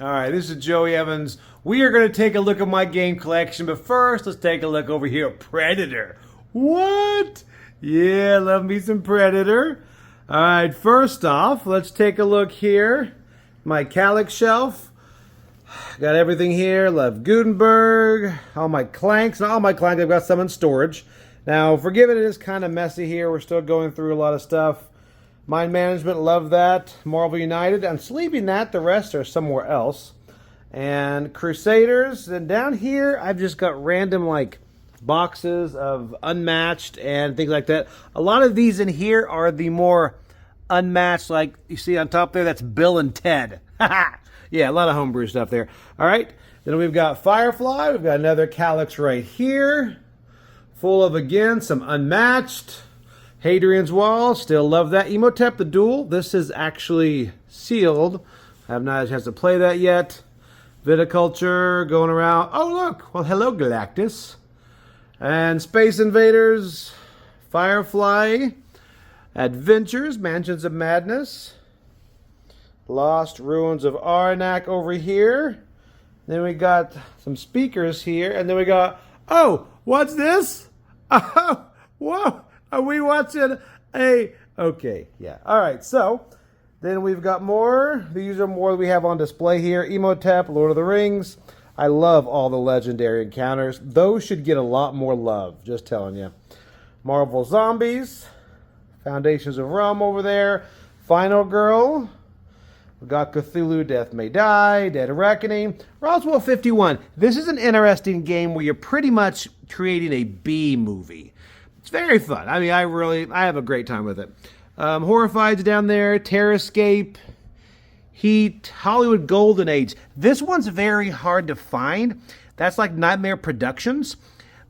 All right, this is Joey Evans. We are going to take a look at my game collection, but first, let's take a look over here at Predator. What? Yeah, love me some Predator. All right, first off, let's take a look here. My Calyx shelf. Got everything here. Love Gutenberg. All my Clanks. Not all my Clanks, I've got some in storage. Now, forgive it is kind of messy here. We're still going through a lot of stuff. Mind Management, love that. Marvel United, I'm sleeping that. The rest are somewhere else. And Crusaders. And down here, I've just got random, like, boxes of Unmatched and things like that. A lot of these in here are the more unmatched, like you see on top there, that's Bill and Ted. Yeah, a lot of homebrew stuff there. All right, then we've got Firefly. We've got another Calyx right here. Full of, again, some Unmatched. Hadrian's Wall, still love that. Emotep the Duel, this is actually sealed. I have not had a chance to play that yet. Viticulture, going around. Oh, look, well, hello, Galactus. And Space Invaders, Firefly, Adventures, Mansions of Madness, Lost Ruins of Arnak over here. Then we got some speakers here, and then we got, oh, what's this? Oh, whoa. Are we watching okay, yeah. All right, so then we've got more. These are more we have on display here. Emotep, Lord of the Rings. I love all the legendary encounters. Those should get a lot more love, just telling you. Marvel Zombies. Foundations of Rome over there. Final Girl. We've got Cthulhu, Death May Die, Dead Reckoning. Roswell 51. This is an interesting game where you're pretty much creating a B movie. It's very fun. I mean, I have a great time with it. Horrified's down there. Terrascape. Heat. Hollywood Golden Age. This one's very hard to find. That's like Nightmare Productions,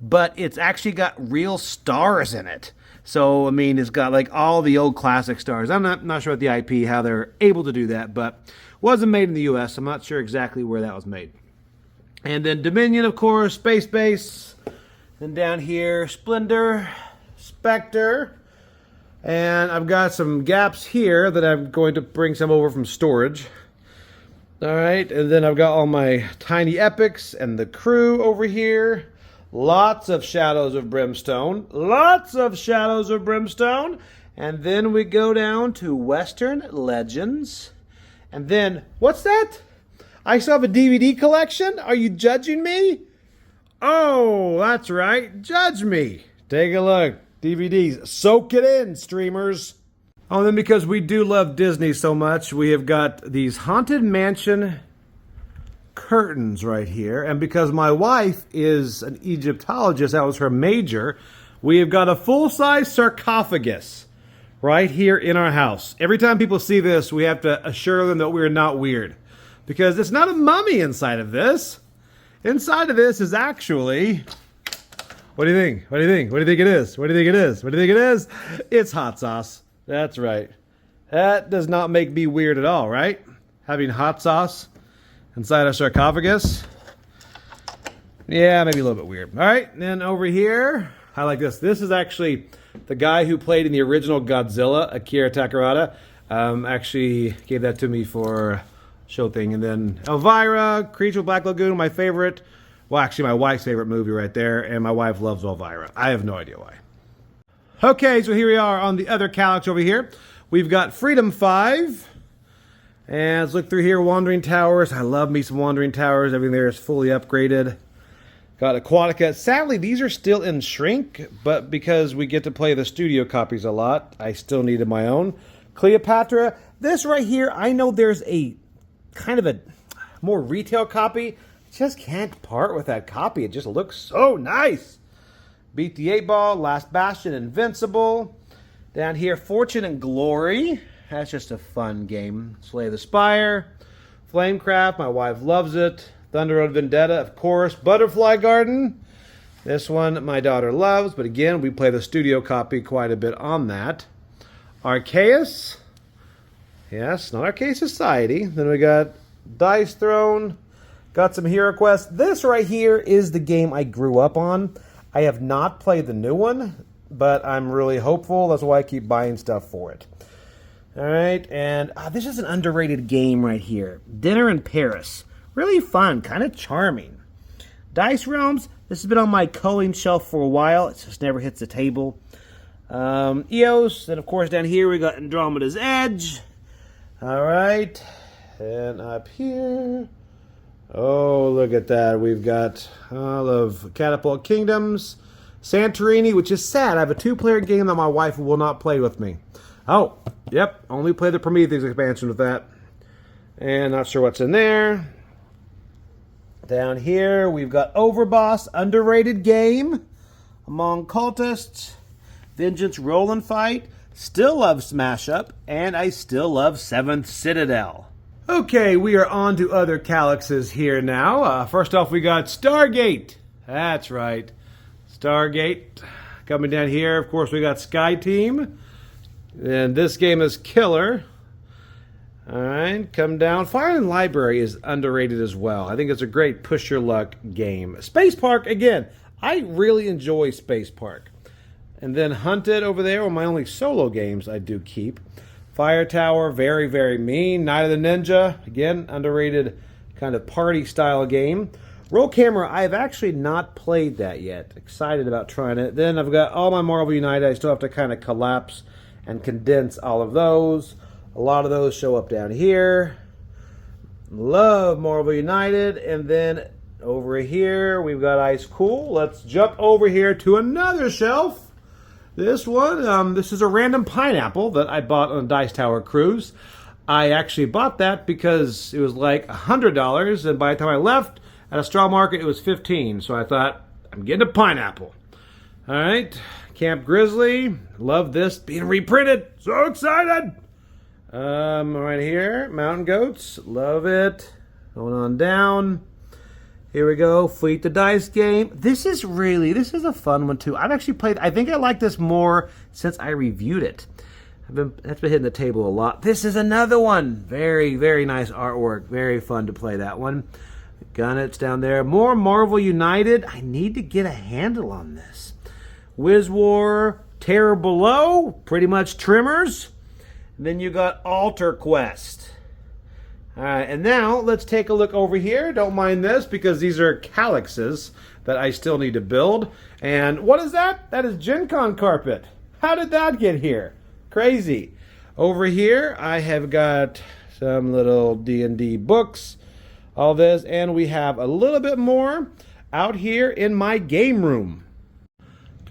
but it's actually got real stars in it. So, I mean, it's got like all the old classic stars. I'm not sure what the IP, how they're able to do that, but wasn't made in the U.S. I'm not sure exactly where that was made. And then Dominion, of course. Space Base. And down here, Splendor, Spectre, and I've got some gaps here that I'm going to bring some over from storage. All right, and then I've got all my Tiny Epics and the Crew over here. Lots of Shadows of Brimstone. Lots of Shadows of Brimstone. And then we go down to Western Legends. And then, what's that? I still have a DVD collection? Are you judging me? Oh, that's right. Judge me. Take a look. DVDs. Soak it in, streamers. Oh, and then because we do love Disney so much, we have got these Haunted Mansion curtains right here. And because my wife is an Egyptologist, that was her major, we have got a full-size sarcophagus right here in our house. Every time people see this, we have to assure them that we're not weird. Because it's not a mummy inside of this. Inside of this is actually, what do you think? What do you think? What do you think it is? What do you think it is? What do you think it is? It's hot sauce. That's right. That does not make me weird at all, right? Having hot sauce inside a sarcophagus. Yeah, maybe a little bit weird. All right, and then over here, I like this. This is actually the guy who played in the original Godzilla, Akira Takarada. Actually gave that to me for show thing. And then Elvira, Creature of Black Lagoon, my favorite. Well, actually, my wife's favorite movie right there. And my wife loves Elvira. I have no idea why. Okay, so here we are on the other Calyx over here. We've got Freedom 5. And let's look through here. Wandering Towers. I love me some Wandering Towers. Everything there is fully upgraded. Got Aquatica. Sadly, these are still in shrink. But because we get to play the studio copies a lot, I still needed my own. Cleopatra. This right here, I know there's a kind of a more retail copy. Just can't part with that copy. It just looks so nice. Beat the 8-Ball, Last Bastion, Invincible. Down here, Fortune and Glory. That's just a fun game. Slay the Spire. Flamecraft, my wife loves it. Thunder Road Vendetta, of course. Butterfly Garden. This one my daughter loves, but again, we play the studio copy quite a bit on that. Arceus. Yes, not Arcade Society. Then we got Dice Throne. Got some Hero Quest. This right here is the game I grew up on. I have not played the new one, but I'm really hopeful. That's why I keep buying stuff for it. All right, and this is an underrated game right here. Dinner in Paris. Really fun, kind of charming. Dice Realms. This has been on my culling shelf for a while. It just never hits the table. EOS, and of course down here we got Andromeda's Edge. All right, and up here, oh, look at that. We've got all of Catapult Kingdoms, Santorini, which is sad. I have a 2-player game that my wife will not play with me. Oh, yep, only play the Prometheus expansion with that. And not sure what's in there. Down here, we've got Overboss, underrated game among cultists. Vengeance Roll and Fight. Still love Smash Up, and I still love 7th Citadel. Okay, we are on to other Calyxes here now. First off, we got Stargate. That's right. Stargate. Coming down here, of course, we got Sky Team. And this game is killer. Alright, come down. Fire and Library is underrated as well. I think it's a great push your luck game. Space Park, again, I really enjoy Space Park. And then Hunted over there are my only solo games I do keep. Fire Tower, very, very mean. Night of the Ninja, again, underrated kind of party style game. Roll Camera, I have actually not played that yet. Excited about trying it. Then I've got all my Marvel United. I still have to kind of collapse and condense all of those. A lot of those show up down here. Love Marvel United. And then over here, we've got Ice Cool. Let's jump over here to another shelf. This one, this is a random pineapple that I bought on a Dice Tower cruise. I actually bought that because it was like $100, and by the time I left at a straw market, it was $15. So I thought, I'm getting a pineapple. All right, Camp Grizzly, love this being reprinted. So excited! Right here, Mountain Goats, love it. Going on down. Here we go, Fleet the Dice game. This is a fun one too. I've actually played, I think I like this more since I reviewed it. That's been hitting the table a lot. This is another one. Very, very nice artwork. Very fun to play that one. Gunnets down there. More Marvel United. I need to get a handle on this. Wiz War, Terror Below, pretty much Trimmers. And then you got Alter Quest. All right, and now let's take a look over here. Don't mind this because these are Calyxes that I still need to build. And what is that? That is Gen Con carpet. How did that get here? Crazy. Over here, I have got some little D&D books, all this, and we have a little bit more out here in my game room.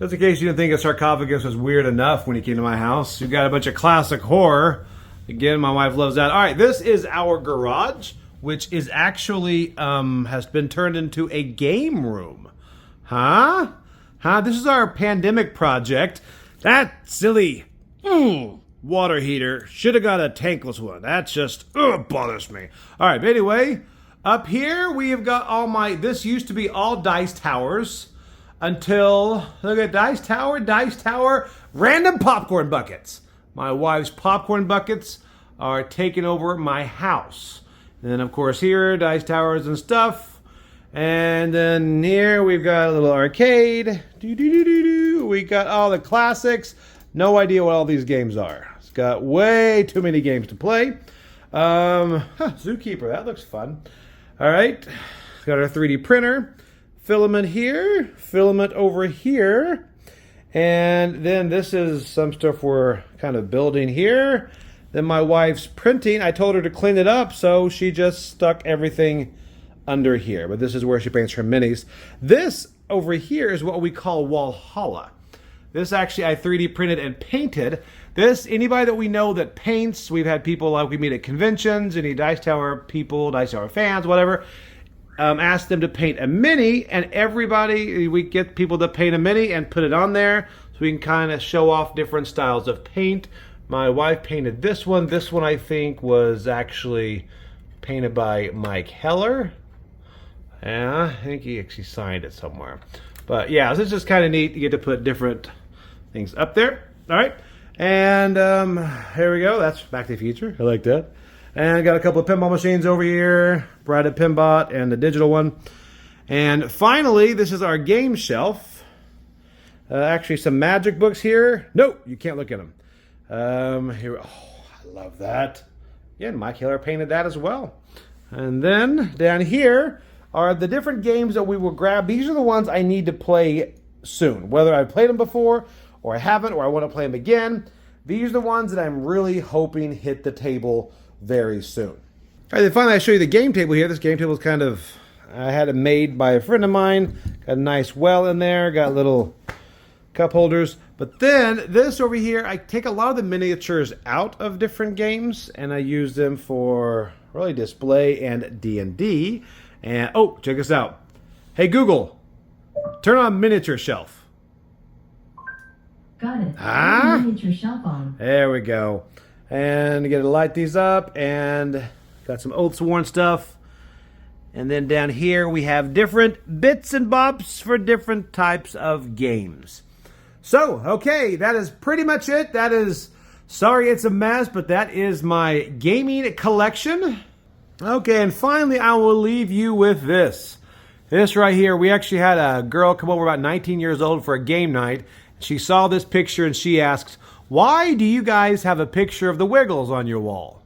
Just in case you didn't think a sarcophagus was weird enough when you came to my house, you got a bunch of classic horror. Again, my wife loves that. All right, this is our garage, which is actually has been turned into a game room. Huh? This is our pandemic project. That silly water heater should have got a tankless one. That just bothers me. All right, but anyway, up here we have got all my. This used to be all Dice Towers until look at Dice Tower, random popcorn buckets. My wife's popcorn buckets are taking over my house. And then, of course, here, Dice Towers and stuff. And then here, we've got a little arcade. We got all the classics. No idea what all these games are. It's got way too many games to play. Zookeeper, that looks fun. All right, got our 3D printer. Filament here, filament over here. And then this is some stuff we're kind of building here. Then my wife's printing. I told her to clean it up, so she just stuck everything under here. But this is where she paints her minis. This over here is what we call Walhalla. This actually I 3D printed and painted. This, anybody that we know that paints, we've had people like we meet at conventions, any Dice Tower people, Dice Tower fans, whatever, ask them to paint a mini, and everybody, we get people to paint a mini and put it on there so we can kind of show off different styles of paint. My wife painted this one. This one I think was actually painted by Mike Heller. Yeah, I think he actually signed it somewhere. But yeah, so it's just kind of neat to get to put different things up there. All right, and here we go. That's Back to the Future. I like that. And I got a couple of pinball machines over here, Braded Pinbot and the digital one. And finally, this is our game shelf. Actually, some magic books here. No, you can't look at them. Here, I love that. Yeah, and Mike Hiller painted that as well. And then down here are the different games that we will grab. These are the ones I need to play soon. Whether I've played them before, or I haven't, or I want to play them again. These are the ones that I'm really hoping hit the table very soon. All right, then finally I show you the game table here. This game table is kind of, I had it made by a friend of mine. Got a nice well in there, got little cup holders. But then this over here, I take a lot of the miniatures out of different games and I use them for really display and D&D. And oh, check this out. Hey Google, turn on miniature shelf. Got it. Ah, miniature shelf on. There we go. And get to light these up, and got some Oathsworn stuff. And then down here we have different bits and bobs for different types of games. So, okay, that is pretty much it. That is, sorry it's a mess, but that is my gaming collection. Okay, and finally I will leave you with this. This right here, we actually had a girl come over about 19 years old for a game night. She saw this picture and she asked, "Why do you guys have a picture of the Wiggles on your wall?"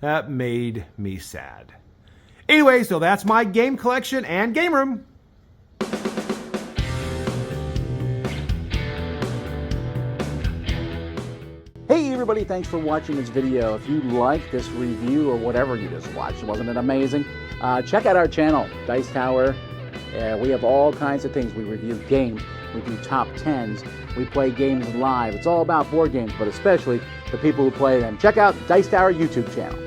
That made me sad. Anyway, so that's my game collection and game room. Hey everybody, thanks for watching this video. If you like this review or whatever you just watched, wasn't it amazing? Check out our channel, Dice Tower. We have all kinds of things. We review games, we do top 10s, we play games live. It's all about board games, but especially the people who play them. Check out Dice Tower YouTube channel.